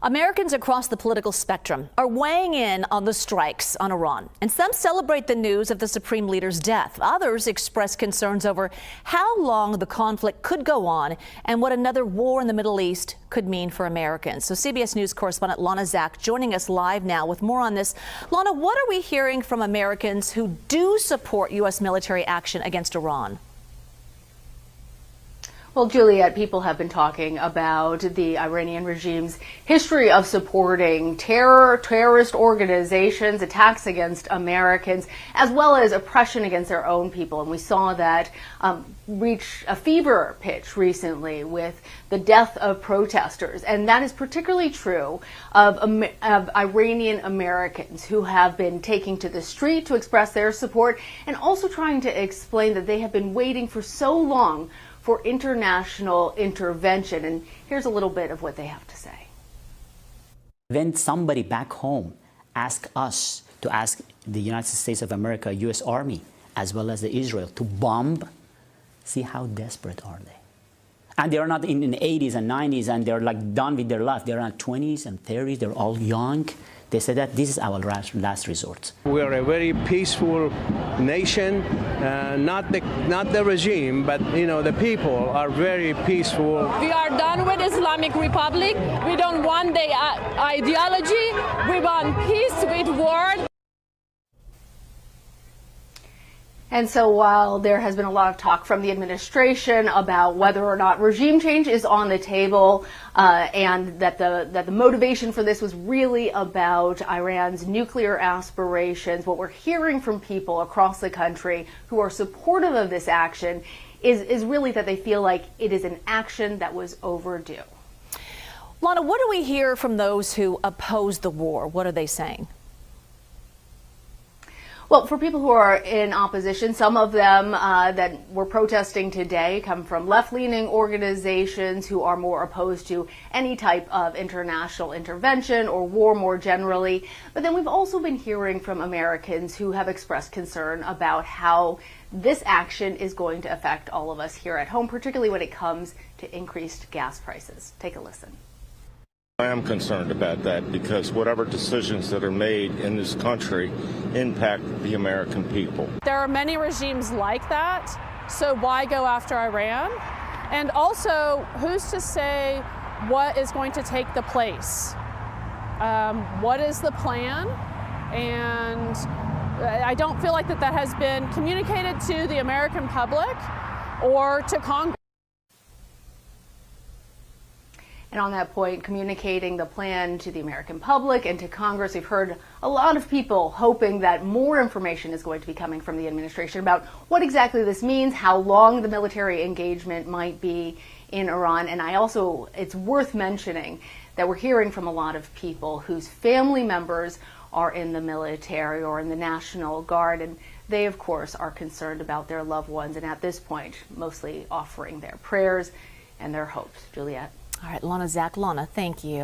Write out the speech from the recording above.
Americans across the political spectrum are weighing in on the strikes on Iran, and some celebrate the news of the supreme leader's death. Others express concerns over how long the conflict could go on and what another war in the Middle East could mean for Americans. So CBS News correspondent Lana Zak joining us live now with more on this. Lana, what are we hearing from Americans who do support U.S. military action against Iran? Well, Juliet, people have been talking about the Iranian regime's history of supporting terrorist organizations, attacks against Americans, as well as oppression against their own people. And we saw that reach a fever pitch recently with the death of protesters. And that is particularly true of Iranian Americans who have been taking to the street to express their support and also trying to explain that they have been waiting for so long for international intervention. And here's a little bit of what they have to say. When somebody back home asks us to ask the United States of America, U.S. Army, as well as the Israel, to bomb, see how desperate are they? And they're not in the 80s and 90s and they're like done with their life. They're in 20s and 30s, they're all young. They say that this is our last resort. We are a very peaceful nation, not the regime, but the people are very peaceful. We are done with Islamic Republic. We don't want the ideology. We want peace with war. And so while there has been a lot of talk from the administration about whether or not regime change is on the table, and that the motivation for this was really about Iran's nuclear aspirations, what we're hearing from people across the country who are supportive of this action is really that they feel like it is an action that was overdue. Lana, what do we hear from those who oppose the war? What are they saying? Well, for people who are in opposition, some of them that were protesting today come from left-leaning organizations who are more opposed to any type of international intervention or war more generally. But then we've also been hearing from Americans who have expressed concern about how this action is going to affect all of us here at home, particularly when it comes to increased gas prices. Take a listen. I am concerned about that because whatever decisions that are made in this country impact the American people. There are many regimes like that, so why go after Iran? And also, who's to say what is going to take the place? What is the plan? And I don't feel like that has been communicated to the American public or to Congress. And on that point, communicating the plan to the American public and to Congress, we've heard a lot of people hoping that more information is going to be coming from the administration about what exactly this means, how long the military engagement might be in Iran. And it's worth mentioning that we're hearing from a lot of people whose family members are in the military or in the National Guard. And they, of course, are concerned about their loved ones. And at this point, mostly offering their prayers and their hopes. Juliet. All right, Lana Zak. Lana, thank you.